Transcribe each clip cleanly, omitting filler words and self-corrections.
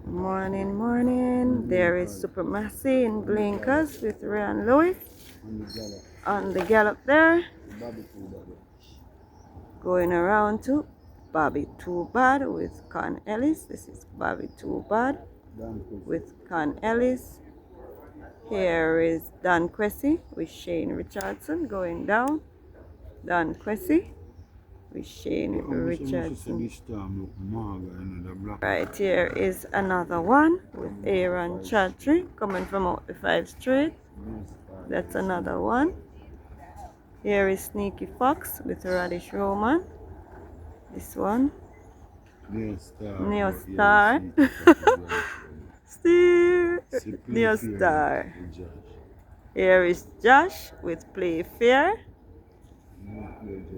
Morning, morning. There is Supremacy in blinkers with Ryan Lewis on the gallop there. Going around to Bobby Too Bad with Con Ellis. This is Bobby Too Bad with Con Ellis. Here is Dan Quessy with Shane Richardson going down. Dan Quessy with Shane Richardson. Right here is another one with Aaron Chatry coming from out the 5 straight. That's another one. Here is Sneaky Fox with Raddesh Roman. This one. Neo Star. Steve. Neo Star. Here is Josh with Play Fair.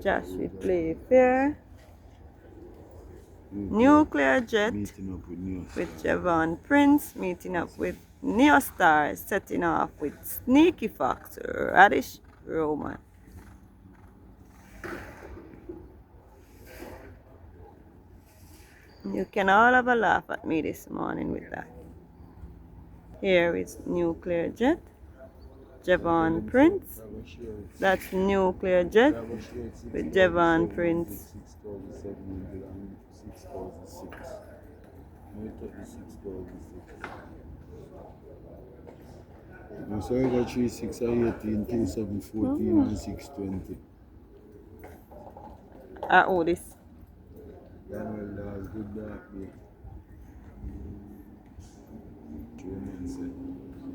Josh with Play Fair. Nuclear Jet with Javon Prince meeting up with Neo Star, setting off with Sneaky Fox, Raddesh Roman. You can all have a laugh at me this morning with that. Here is Nuclear Jet, Javon Prince. That's Nuclear Jet with Javon Prince. So I got 3, 6, 18, 2, 7, 14, and 6, 20. Oh, this. Good that day.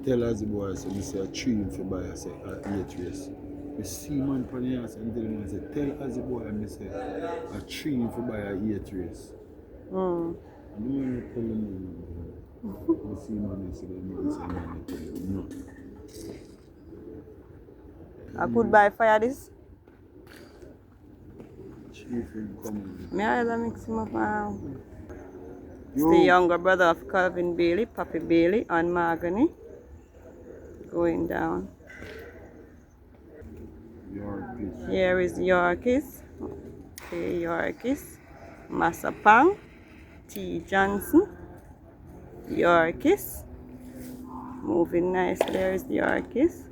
Tell us the boy, so I say a 3 for buy, I say 8 race. I see man from the house and tell him, I say, tell us the boy, and I say a 3 for buy 8 race. I don't want to tell him, I see man, I say, I tell him, no. I could buy fire this. May I either mix him up? It's the younger brother of Calvin Bailey, Pappy Bailey, and Mahogany. Going down. Yorkies. Here is Yorkies. Okay, Yorkies. Massapang. T. Johnson. Yorkies. Moving nice. There is Yorkies.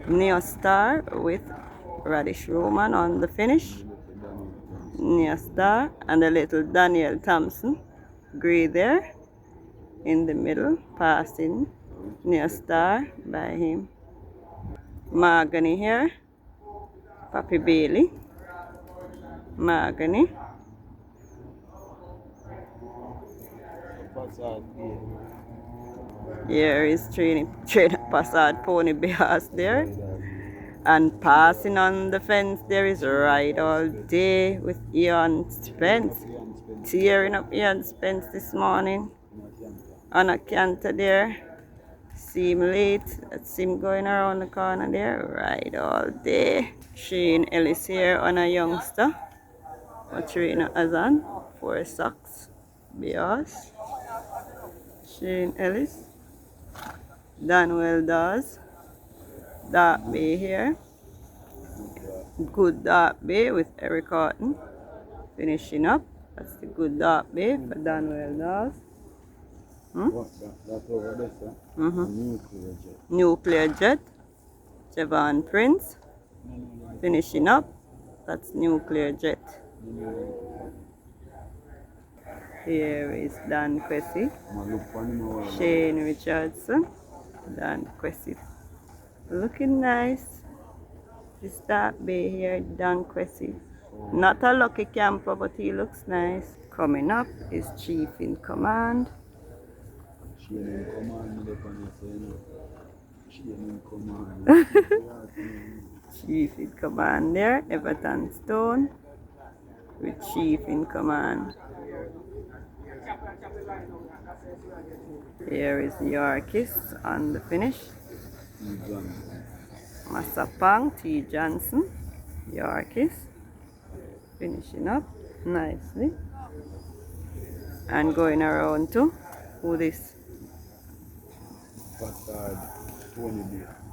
Neo Star with Raddesh Roman on the finish. Neo Star and the little Daniel Thompson. Gray there in the middle, passing Neo Star by him. Mahogany here. Pappy Bailey. Mahogany. Here is training Passat Pony Bears there. And passing on the fence, there is Ride All Day with Ian Spence. Tearing up Ian Spence this morning. On a canter there. See him late. That's him going around the corner there. Ride All Day. Shane Ellis here on a youngster. Katrina Azan. 4 socks. Bears. Shane Ellis. Danwell Dawes. Dark Bay here. Good Dark Bay with Eric Horton. Finishing up. That's the Good Dark Bay for Danwell Dawes. Nuclear Jet. Javon Prince. Finishing up. That's Nuclear Jet. Here is Dan Quessy. Shane Richardson. Dan Quessy. Looking nice. This Dark Bay here, Dan Quessy. Not a lucky camper, but he looks nice. Coming up is Chief in Command. Chief in Command there, Everton Stone with Chief in Command. Here is Yorkies on the finish. Massapang, T. Johnson, Yorkies. Finishing up nicely. And going around to who this?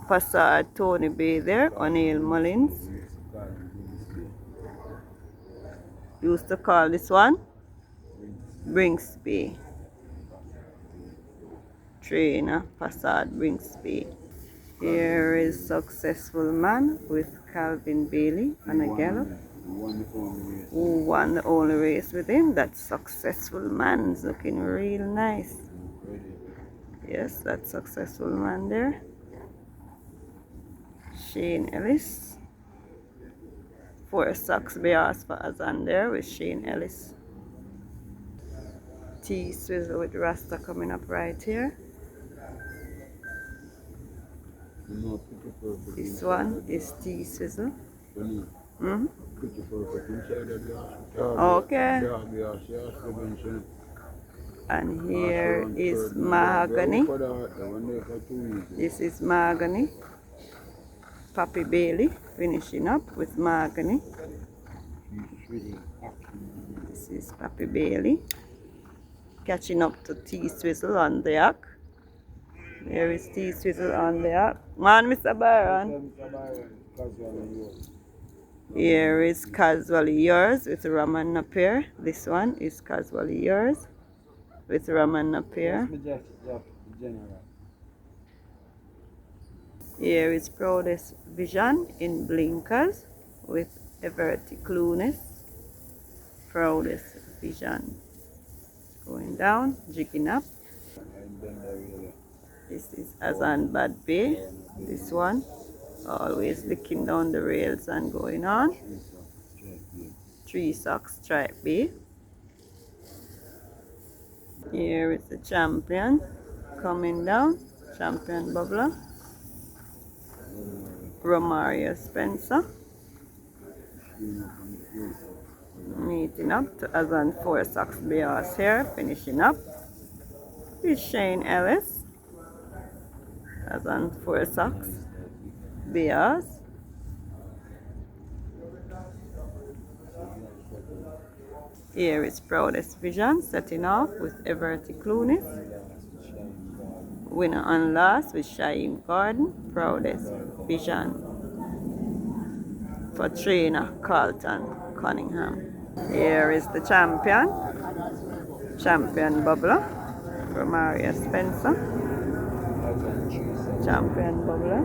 Passat Tony Bay there, O'Neill Mullins. used to call this one Bringsby. Trainer Passad Bringsby. Here is Successful Man with Calvin Bailey on a gallop. Who won the only race with him? That Successful Man's looking real nice. Yes, that Successful Man there. Shane Ellis. 4 socks bears for Azan there with Shane Ellis. T Swizzle with Rasta coming up right here. This one is T Swizzle. Okay. And here is Mahogany. This is Mahogany. Pappy Bailey finishing up with Mahogany. This is Pappy Bailey. Catching up to T Swizzle on the yak. There is T Swizzle on the yak. Man, Mr. Byron. Here is Casually Yours with Raman Napier. This one is Casually Yours with Raman Napier. Here is Proudest Vision in Blinkers with Everty Clueless. Proudest Vision. Going down, jigging up. This is Azan Bad Bay. This one, always licking down the rails and going on. 3 socks stripe bay. Here is the Champion coming down. Champion Bubbler. Romario Spencer. Meeting up to Azan 4 socks bears here. Finishing up with Shane Ellis. Azan 4 socks bears. Here is Proudest Vision setting off with Everty Clueless. Winner and last with Shaim Gordon. Proudest Vision for trainer Carlton Cunningham. Here is the Champion. Champion Bubbler for Maria Spencer. Champion Bubbler.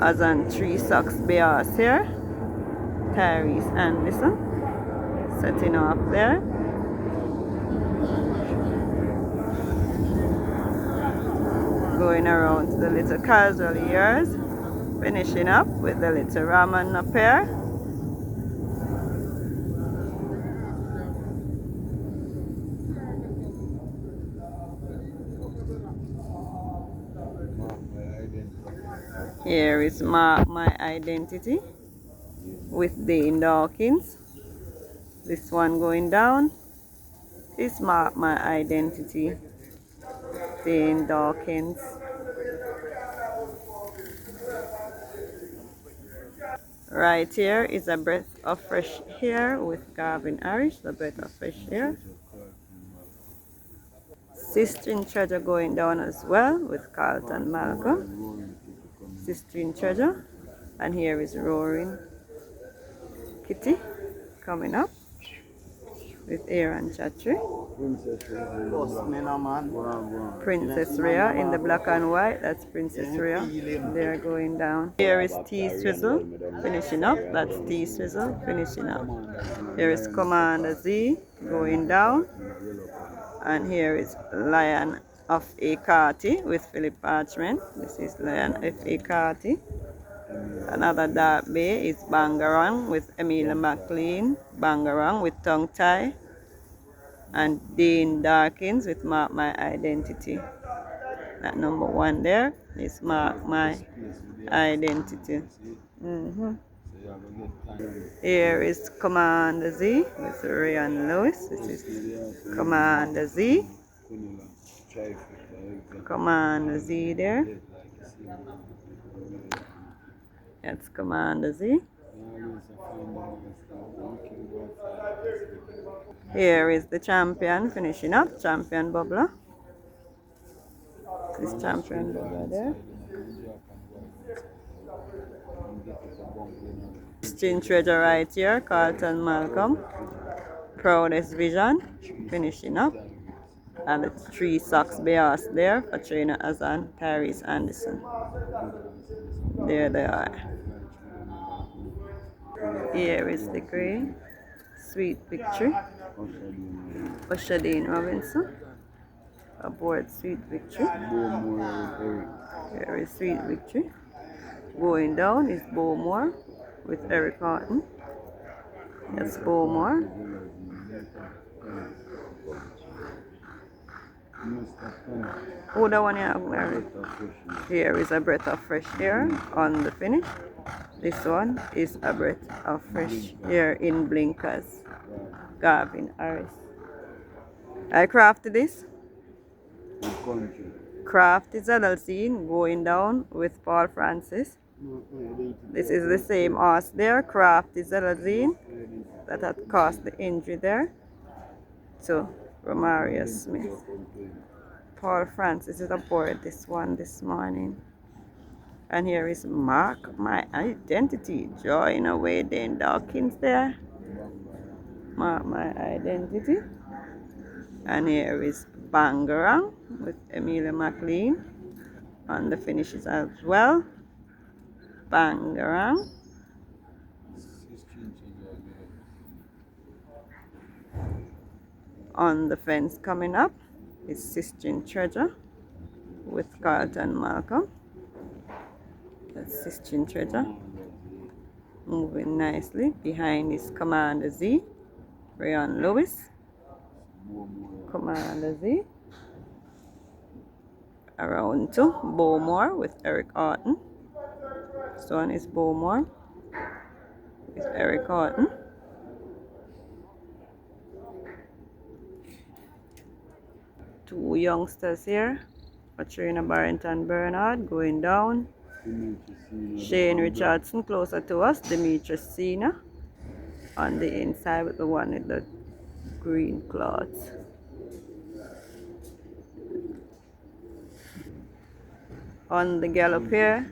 Azan 3 socks bears here. Tyrese Anderson setting off there. Going around to the little Casual Years. Finishing up with the little Raman Napier. Here is Mark My Identity with Dane Dawkins. This one going down is Mark My Identity, Dane Dawkins. Right here is A Breath of Fresh Air with Gavin Irish, The Breath of Fresh Air. Sistine Treasure going down as well with Carlton Malcolm. Sistine Treasure. And here is Roaring Kitty coming up with Aaron Chatry. Princess Rhea in the black and white. That's Princess Rhea. They're going down. Here is T Swizzle finishing up. That's T Swizzle finishing up. Here is Commander Z going down. And here is Lion of A. Carty with Philip Parchment. This is Lion of A. Carty. Another dark bay is Bangarang with Emilia McLean. Bangarang with Tongue Tie. And Dane Dawkins with Mark My Identity. That number 1 there is Mark My Identity. Here is Commander Z with Ryan Lewis. This is Commander Z. Commander Z there. That's Commander Z. Here is the Champion finishing up. Champion Bubbler. This Champion Bubbler there. Chin Treasure right here, Carlton Malcolm. Proudest Vision, finishing up. And the 3 socks bears there for Trainer Azan, Tyrese Anderson. There they are. Here is the grey. Sweet Victory. Oshadine Robinson. Aboard Sweet Victory. Here is Sweet Victory. Going down is Bowmore with Eric Horton. That's Bowmore. Oh, that one you have married. Here is a breath of fresh air on the finish. This one is a breath of fresh air in blinkers. Gavin Harris. I crafted this. Craft is Adelsine going down with Paul Francis. This is the same horse there. Craft is Adelsine that had caused the injury there to Romario Smith. Paul Francis is aboard this one this morning. And here is Mark My Identity. Join away Dane Dawkins there. Mark My Identity. And here is Bangarang with Emilia McLean on the finishes as well. Bangarang. On the fence coming up is Sistine Treasure with Carlton Malcolm. That's Sistine Treasure. Moving nicely. Behind is Commander Z. Rayon Lewis. Commander Z. Around 2. Bowmore with Eric Horton. This one is Bowmore with Eric Horton. Two youngsters here. Katrina Barrington Bernard going down. Shane Richardson closer to us. Demetrius Sena on the inside with the one with the green cloth. On the gallop here.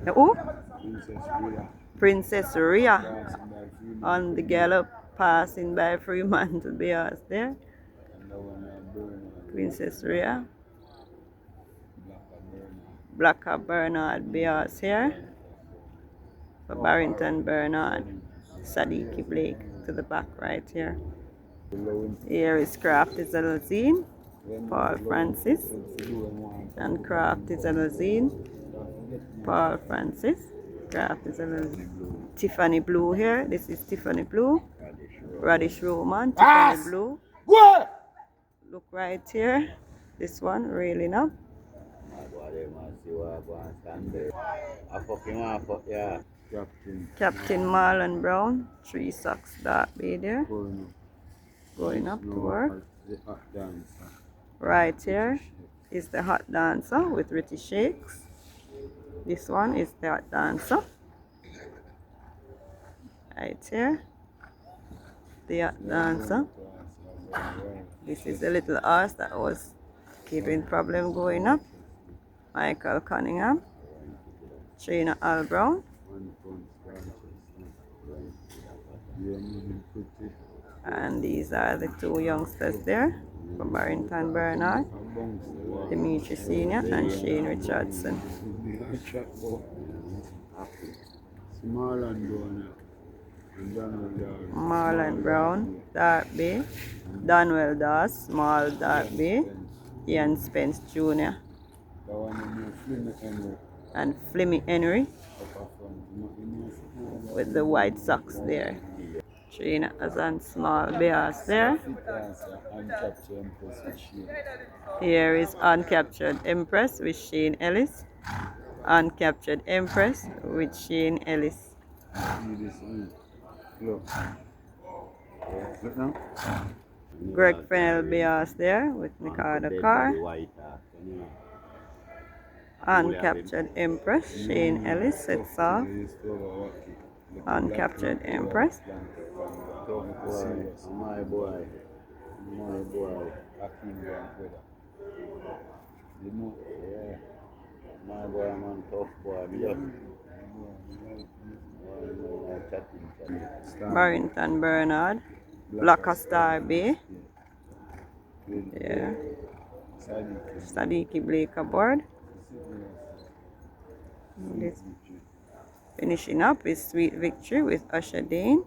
Oh, Princess Rhea on the gallop, passing by Fremantle Bears there. Princess Rhea. Blacker Bernard Bears here. For Barrington Bernard. Sadiki Blake to the back right here. Here is Craft is Alazine. Paul Francis. And Craft is Alazine. Paul Francis. Craft is Alazine. Tiffany Blue here. This is Tiffany Blue. Raddesh Roman. Tiffany Blue. Look right here. This one railing up. Captain Marlon Brown. 3 socks dark bay there. Going up to work. Right here is the Hot Dancer with Richie Shakes. This one is the Hot Dancer. Right here. The Hot Dancer. This is the little horse that was keeping problem going up. Michael Cunningham. Trina Al Brown. And these are the 2 youngsters there from Barrington Bernard, Dimitri Senior and Shane Richardson. Marlon Brown, Dark Bay, Donwell Doss, Small Dark Bay, Ian Spence Jr. and Flimmy Henry with the white socks there. Trainer Azan Small Bears there. Here is Uncaptured Empress with Shane Ellis. Uncaptured Empress with Shane Ellis. Greg Fennell Bears there with Ricardo Carr. Uncaptured Empress, Shane Ellis sets off. Uncaptured Empress. My boy. You know, yeah. My boy, I'm on tough boy. Barrington Bernard, Black Star Bay. Yeah. Sadiki Blake aboard. This finishing up is Sweet Victory with Usher Dane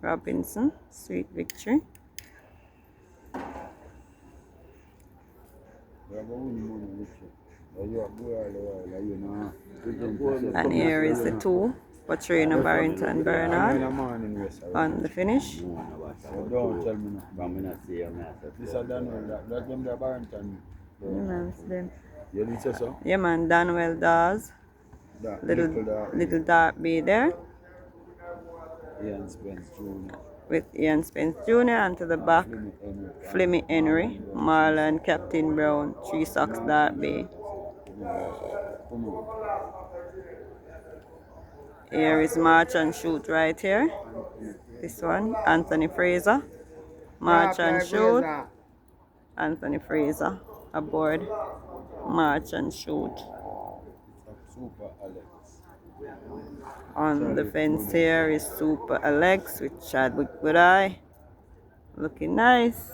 Robinson. Sweet Victory. And here is the two for Trainer Barrington Bernard on the finish. Don't tell me no. This is Daniel, that them the Barrington. You did say so? Yeah man, Danwell does. Little dark bay there. Ian Spence Jr. With Ian Spence Jr. and to the back, Flimmy Henry, Marlon, Captain Brown, 3 Socks Dark Bay. Here is March and Shoot right here. This one, Anthony Fraser. March and Shoot. Anthony Fraser aboard March and Shoot. On the fence here is Super Alex with Chadwick Goodeye. Looking nice.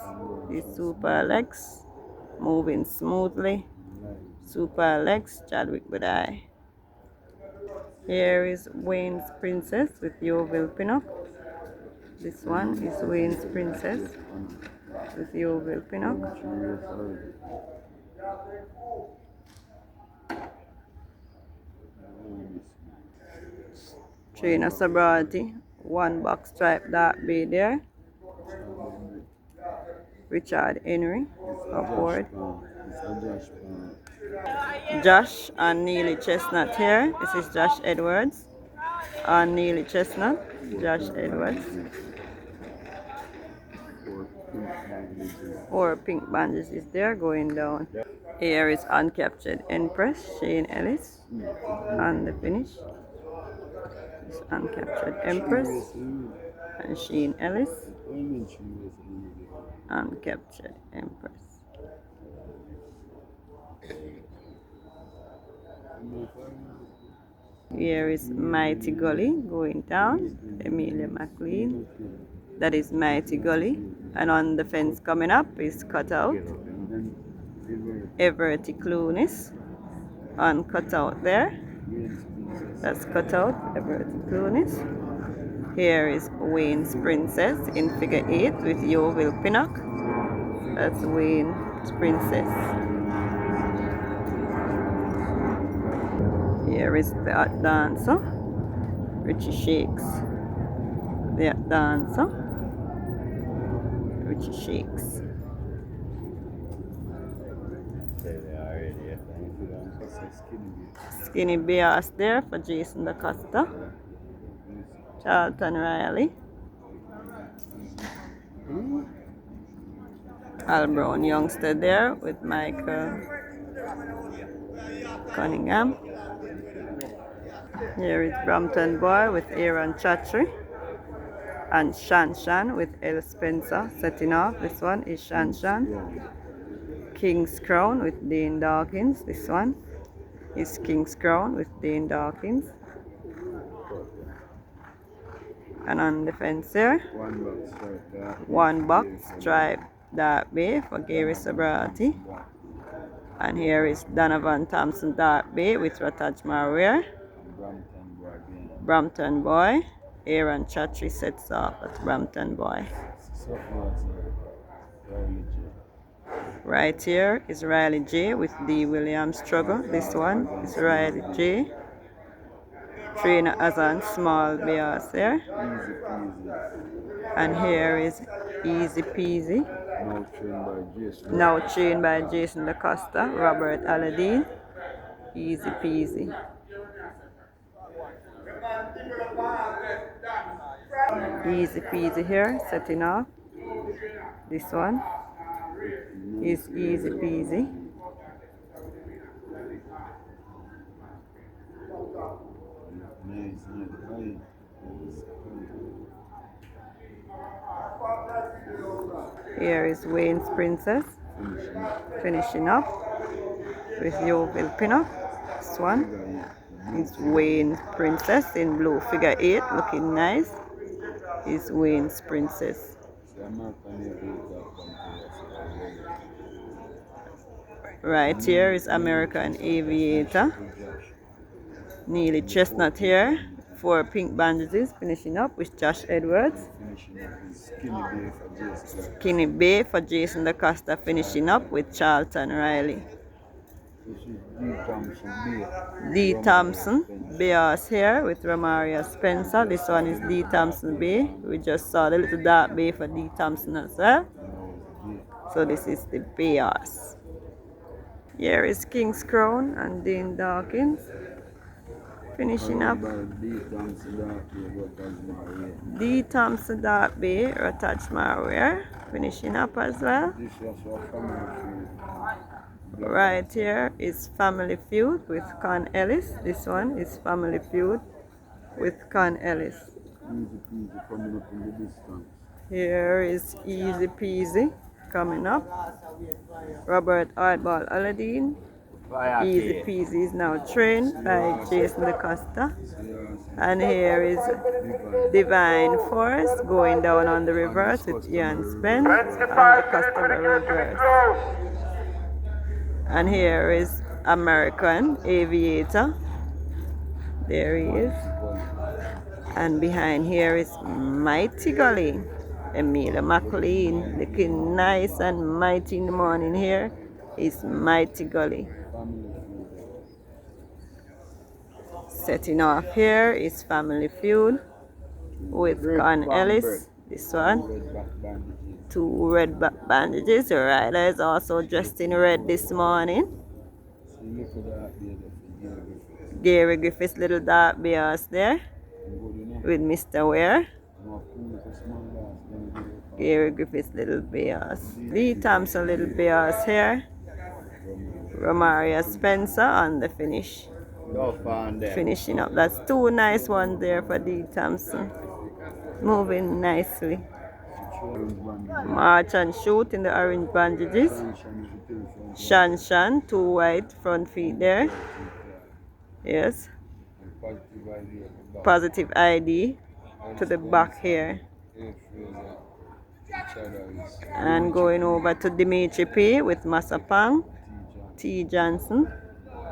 Is Super Alex. Moving smoothly. Super Alex, Chadwick Goodeye. Here is Wayne's Princess with Yeovil Pinnock. This one is Wayne's Princess with Yeovil Pinnock. Trainer Sobriety, 1 box stripe dark bay there. Richard Henry aboard. Josh and Neely Chestnut here. This is Josh Edwards and Neely Chestnut. Josh Edwards. 4 pink bandages is there going down. Here is Uncaptured Empress, Shane Ellis on the finish. This Uncaptured Empress and Shane Ellis. Uncaptured Empress. Here is Mighty Gully going down. Emilia McLean. That is Mighty Gully. And on the fence coming up is Cutout. Everett Clunis. On Cutout there. That's Cutout, Everett Clunis. Here is Wayne's Princess in figure 8 with Yeovil Pinnock. That's Wayne's Princess. Here is the Hot Dancer, Richie Shakes. The Hot Dancer, Richie Shakes. Skinny Bears there for Jason DaCosta. Charlton Riley. Al Brown Youngster there with Michael Cunningham. Here is Brampton Boy with Aaron Chatry. And Shan Shan with El Spencer setting off. This one is Shan Shan. King's Crown with Dane Dawkins. This one is King's Crown with Dane Dawkins. And on the fence here, 1 box stripe dark bay for Gary Sobriety. And here is Donovan Thompson dark bay with Rataj Marware. Brampton Boy. Aaron Chatry sets off at Brampton Boy. Right here is Riley J with D. Williams Struggle. This one is Riley J. Trainer Azan Small Bears there. And here is Easy Peasy. Now trained by Jason DaCosta, Robert Aladdin. Easy Peasy. Easy Peasy here, setting off. This one is Easy Peasy. Here is Wayne's Princess finishing up with Yeovil Pinnock. This one It's Wayne's Princess in blue, figure 8, looking nice. Is Wayne's Princess. Right here is American Aviator. Nearly chestnut here. 4 pink bandages, finishing up with Josh Edwards. Skinny Bay for Jason DaCosta, finishing up with Charlton Riley. D. Thompson Bears here with Romaria Spencer. This one is D. Thompson Bay. We just saw the little dark bay for D. Thompson as well. So this is the Bears. Here is King's Crown and Dane Dawkins. Finishing up. D. Thompson Dark Bay or Touch Marware. Finishing up as well. Right here is Family Feud with Con Ellis. This one is Family Feud with Con Ellis. Here is Easy Peasy coming up. Robert Hardball Aladdin. Easy Peasy is now trained by Jason DaCosta. And here is Divine Force going down on the reverse with Ian Spence and the customer reverse. And here is American Aviator. There he is. And behind here is Mighty Gully. Emilia McLean looking nice and mighty in the morning. Here is Mighty Gully. Setting off here is Family Feud with Con Ellis. This one. 2 red back bandages. The rider is also dressed in red this morning. Gary Griffith's little dark bears there with Mr. Ware. Gary Griffith's little bears. Lee Thompson little bears here. Romaria Spencer on the finish. Finishing up. That's 2 nice ones there for D. Thompson. Moving nicely. March and Shoot in the orange bandages. Shan, 2 white front feet there. Yes. Positive ID to the back here. And going over to Dimitri P with Masapang, T. Johnson.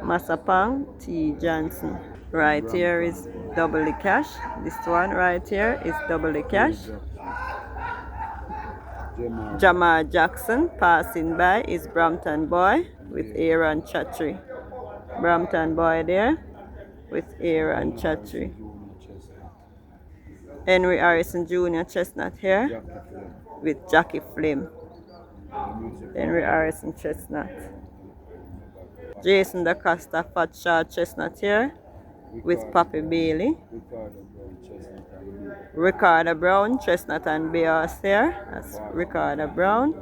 Masapang, T. Johnson. Right here is Doubly Cash. This one right here is Doubly Cash. Jamar Jackson passing by is Brampton Boy with Aaron Chatry. Brampton Boy there with Aaron Chatry. Henry Harrison Jr. Chestnut here with Jackie Flynn. Henry Harrison Chestnut. Jason DaCosta Fat Shot Chestnut here with Pappy Bailey. Ricardo Brown Chestnut and Bears there. That's Ricardo Brown.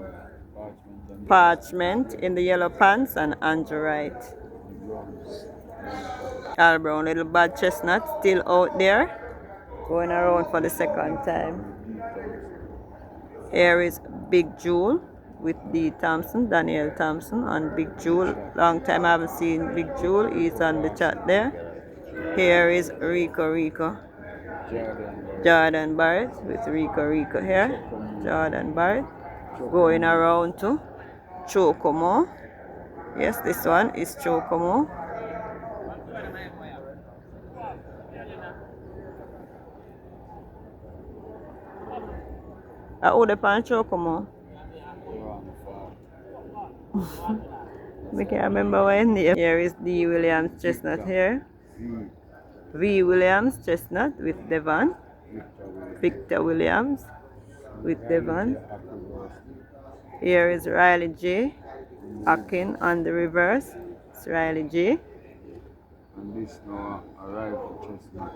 Parchment in the yellow pants and Andrew Wright. Carl Brown Little Bad Chestnut still out there. Going around for the second time. Here is Big Jewel with D. Thompson, Daniel Thompson on Big Jewel. Long time I haven't seen Big Jewel. He's on the chat there. Here is Rico. Jordan Barrett with Rico here. Jordan Barrett. Going around to Chocomo. Yes, this one is Chocomo. Who the pan Chocomo? I can't remember when. Here is D. Williams Chestnut here. V. Williams Chestnut with Devon. Victor Williams with Devon. Here is Riley J. Akin on the reverse. It's Riley J. And this now arrived Chestnut.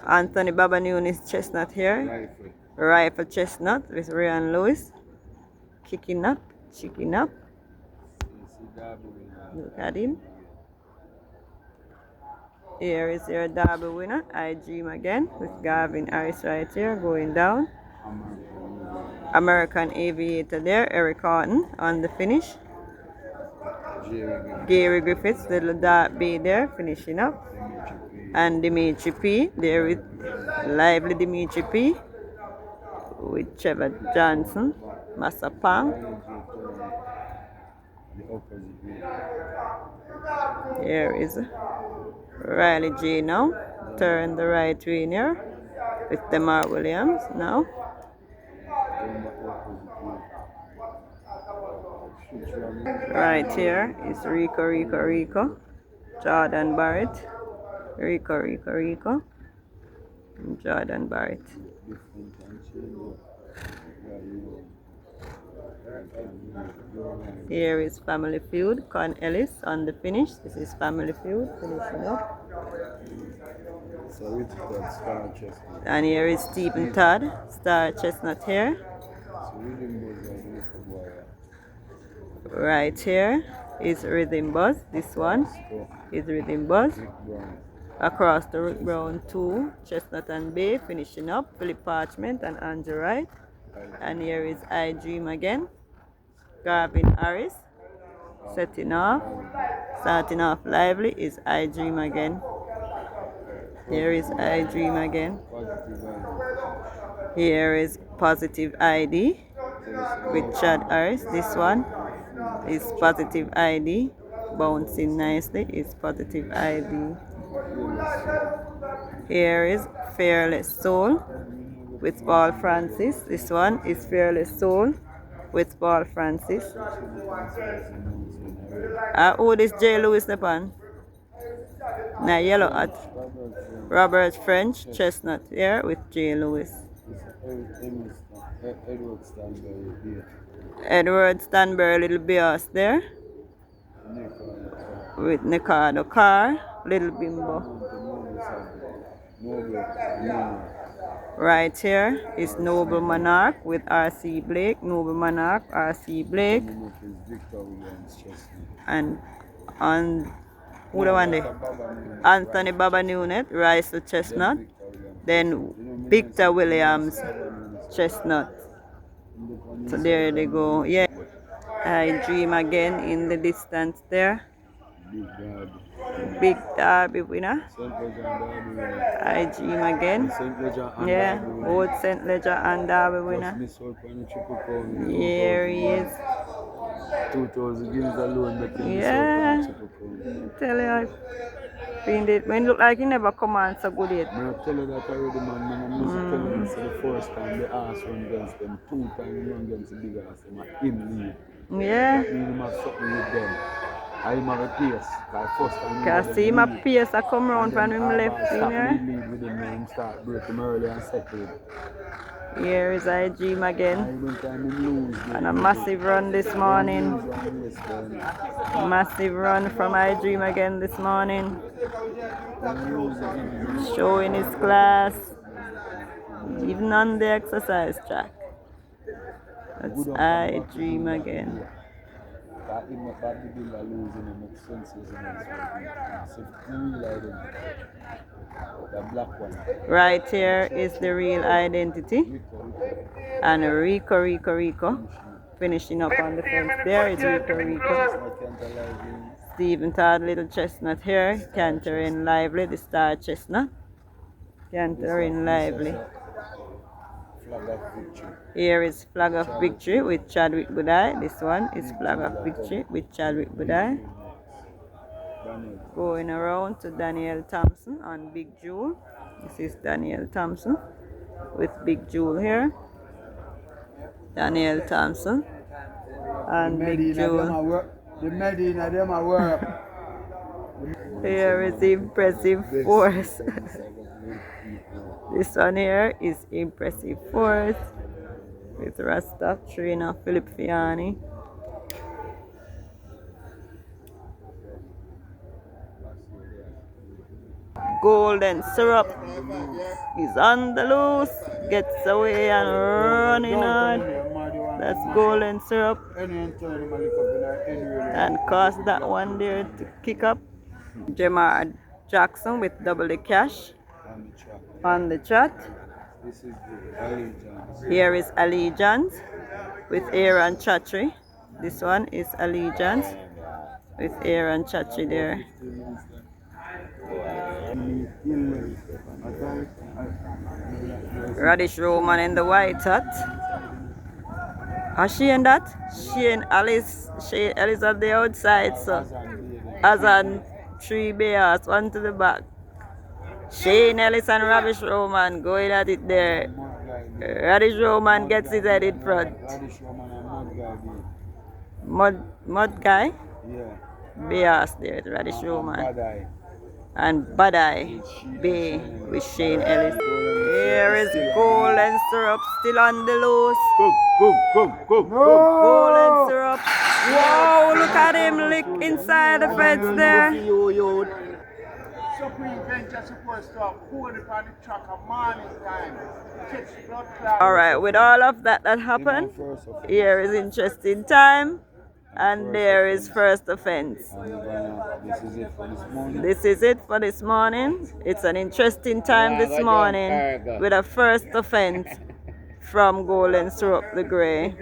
Anthony Babanoon is Chestnut here. Rifle Chestnut with Ryan Lewis. Kicking up. Look at him. Here is your derby winner, I Dream Again, with Gavin Harris right here going down. American Aviator there, Eric Horton on the finish. Gary Griffiths, little dark B there, finishing up. And Dimitri P. There with lively Dimitri P. With Trevor Johnson, Masapang. Here is Riley J now. Turn the right wing here with Demar Williams now. Right here is Rico. Jordan Barrett. Rico. Jordan Barrett. Here is Family Feud. Con Ellis on the finish. This is Family Feud finishing up. And here is Stephen Todd. Star Chestnut here. Right here is Rhythm Buzz. This one is Rhythm Buzz. Across the Rick Brown 2, Chestnut and Bay finishing up. Philip Parchment and Andrew Wright. And here is I Dream again. Garvin Harris. Starting off lively is I Dream again. Here is I Dream again. Here is Positive ID with Chad Harris. This one is Positive ID. Bouncing nicely is Positive ID. Here is Fearless Soul with Paul Francis. This one is Fearless Soul with Paul Francis. Who this J. Lewis Nepan? Now yellow at Robert French Chestnut here with J. Lewis. Edward Stanbury, Little Bios there with Nicardo Carr, Little Bimbo. Right here is Noble Monarch with R.C. Blake. Noble Monarch, R.C. Blake. And on who the one there? Anthony Baba Nunet, Rice to Chestnut. Then Victor Williams, Chestnut. So there they go. Yeah. I Dream again in the distance there. Big Derby winner. I Dream again. Yeah, both St. Ledger and Derby winner. Here he is. 2,000 guineas alone. Yeah. I tell you, I find it. When it look like he never come on so good yet. I tell you that already, man. I'm telling you, so the first time the ass run against them, 2 times run against the big ass, him lead. Yeah. That means him have something with them. I him have a pace. First time can see him a pace I come round from him left in here. Lead with him and him break him early and settle him. Here is I Dream again. And a massive run this morning. Massive run from I Dream again this morning. Showing his class. Even on the exercise track. That's I Dream again. Right here is the Real Identity. And Rico. Finishing up on the fence. There is Rico. Stephen Todd, Little Chestnut here. Cantering Lively, the Star Chestnut. Cantering Lively. Here is Flag of Victory with Chadwick Budai. This one is Flag of Victory with Chadwick Budai. Going around to Daniel Thompson on Big Jewel. This is Daniel Thompson with Big Jewel here. Daniel Thompson and Big Jewel. The Medina, them are work. Here is Impressive Force. This one here is Impressive Force with Rasta trainer Philip Fiani. Golden Surrup is on the loose, gets away and running hard. That's Golden Surrup. And cost that one there to kick up. Jamar Jackson with double the cash on the chat. Here is Allegiance with Aaron Chatry. This one is Allegiance. with Aaron Chachi there. Raddesh Roman in the white hat. Has Shane that? Shane Alice at the outside, so Azan 3 bears, one to the back. Shane Ellis and Raddesh Roman going at it there. Raddesh Roman gets his head in front. Mud guy? Yeah. Bears there, Raddesh Roman. And Badai Bay with Shane Ellis. Here is Gold and Surrup still on the loose. Go. Gold and Surrup. Wow, look at him lick inside the fence there. Supreme Venture supposed to have pulled it on the track a morning time. Catch blood clot. Alright, with all of that happened, here is interesting time. And there is first offense. This is it for this morning. It's an interesting time this morning with a first offense from Golden Surrup the Grey.